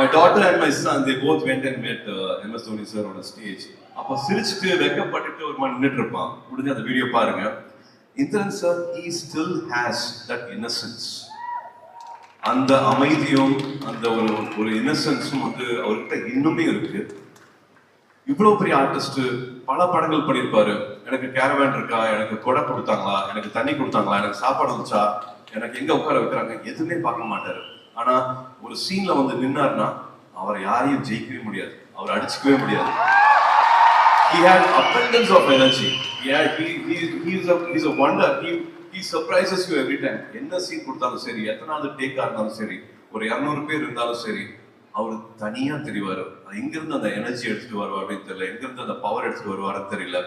My daughter and my son, they both went and met MS Dhoni sir on a stage. அப்போ சிரிச்சுட்டு வெக்கப்பட்டுட்டு ஒரு மாதிரி நின்றுட்டு இருப்பான். முடிஞ்ச அந்த வீடியோ பாருங்க. Indran sir he still has that innocence. அந்த அமைதியும் அந்த ஒரு இன்னசென்ஸும் வந்து அவர்கிட்ட இன்னுமே இருக்கு. இவ்வளவு பெரிய ஆர்டிஸ்ட் பல படங்கள் பண்ணியிருப்பாரு. எனக்கு கேரவேன் இருக்கா, எனக்கு கொடை கொடுத்தாங்களா, எனக்கு தண்ணி கொடுத்தாங்களா, எனக்கு சாப்பாடு வந்துச்சா, எனக்கு எங்க உட்கார வைக்கிறாங்க, எதுவுமே பார்க்க மாட்டாரு. ஆனா ஒரு சீன்ல வந்து நின்னார்னா அவரை யாரையும் ஜெயிக்கவே முடியாது, அவர் அடிச்சுக்கவே முடியாது. He had abundance of energy. He's a wonder. He surprises you every time. என்ன சீன் கொடுத்தாலும் சரி, எத்தனாவது டேக்கா இருந்தாலும் சரி, ஒரு 200 பேர் இருந்தாலும் சரி, அவர் தனியா தெரிவாரு. எங்கிருந்து அந்த எனர்ஜி எடுத்துட்டு வருவார் அப்படின்னு தெரியல, எங்கிருந்து அந்த பவர் எடுத்துட்டு வருவாருன்னு தெரியல.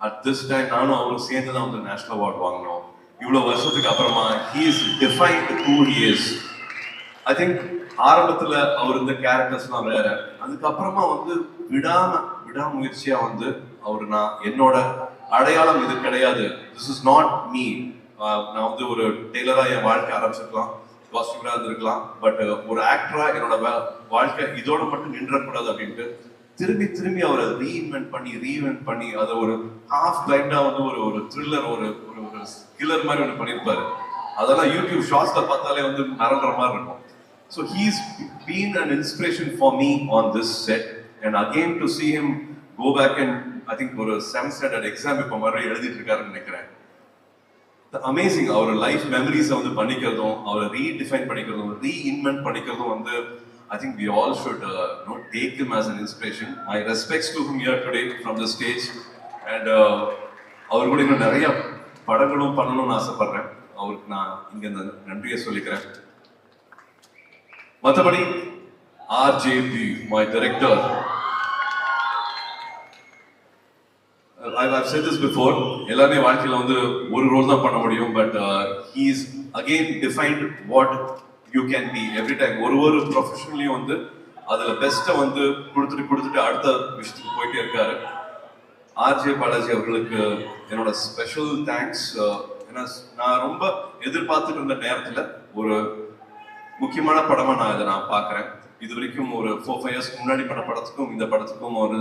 அட் திஸ் டைம் நானும் அவரும் சேர்ந்து தான் வந்து நேஷனல் அவார்ட் வாங்கினோம். இவ்வளவு வருஷத்துக்கு அப்புறமா he is defined who he is. I think ஆரம்பத்துல அவர் இந்த கேரக்டர்ஸ்லாம் வேற, அதுக்கப்புறமா வந்து விடாமுயற்சியா வந்து அவர் என்னோட அடையாளம் இது கிடையாது, திஸ் இஸ் நாட் மீ. நான் வந்து ஒரு டெய்லரா என் வாழ்க்கை ஆரம்பிச்சிருக்கலாம், காஸ்டியூமரா இருந்திருக்கலாம், பட் ஒரு ஆக்டரா என்னோட வாழ்க்கை இதோட மட்டும் நின்றக்கூடாது அப்படின்ட்டு திரும்பி அவரை ரீஇன்வென்ட் பண்ணி அதை ஒரு ஹாஃப் பிளைண்டா வந்து ஒரு த்ரில்லர் ஒரு கில்லர் மாதிரி ஒன்று பண்ணியிருப்பாரு. அதெல்லாம் யூடியூப் ஷார்ட்ஸ்ல பார்த்தாலே வந்து மறந்துற மாதிரி இருக்கும். So he's been an inspiration for me on this set, and again to see him go back and I think ஒரு 7th standard exam இப்ப மறுபடியும் எழுதிட்டு இருக்காருன்னு நினைக்கிறேன். அமேசிங். அவர் லைஃப் மெமரிஸை வந்து பண்ணிக்கிறதும், அவரை ரீடிஃபைன் பண்ணிக்கிறதும், ரீஇன்வென்ட் பண்ணிக்கிறதும் வந்து I think we all should take him as an inspiration. My respects to him here today from the stage, and அவர் கூட இன்னும் நிறைய படங்களும் பண்ணணும்னு ஆசைப்படுறேன். அவருக்கு நான் இங்க இந்த நன்றியை சொல்லிக்கிறேன். மற்றபடி RJP, my director, I've said this before, எல்லாமே வாழ்க்கையில வந்து ஒரு ரோல் தான் பண்ண முடியும், but he is again defined what you can be every time. ஒரு ப்ரொஃபஷனலையும் வந்து அதுல பெஸ்ட்டை வந்து கொடுத்துட்டு அடுத்த விஷயத்துக்கு போயிட்டே இருக்காரு. RJ பாலாஜி அவர்களுக்கு என்னோட ஸ்பெஷல் தேங்க்ஸ். ஏன்னா நான் ரொம்ப எதிர்பார்த்துட்டு இருந்த நேரத்துல ஒரு முக்கியமான படமா இதை நான் பார்க்குறேன். இது வரைக்கும் ஒரு 4-5 years முன்னாடி பண்ண படத்துக்கும் இந்த படத்துக்கும் ஒரு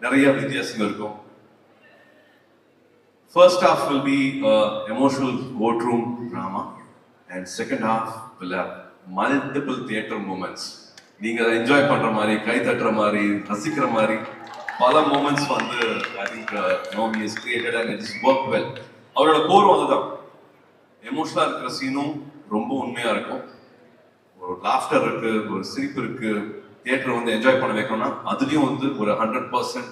நிறைய வித்தியாசங்கள் இருக்கும். First half will be emotional courtroom drama, and second half will have multiple theater moments. நீங்க என்ஜாய் பண்ற மாதிரி, கை தட்டுற மாதிரி, ரசிக்கிற மாதிரி பல மூமெண்ட்ஸ் வந்து I think Nomi has created and it has worked well. அவரோட கோரும் அதுதான். எமோஷனலா இருக்கிற சீனும் ரொம்ப உண்மையா இருக்கும், ஒரு லாஃப்டர் இருக்கு, ஒரு சிரிப்பு இருக்கு, தியேட்டர் வந்து என்ஜாய் பண்ண வைக்கணும்னா அதுலயும் வந்து ஒரு 100%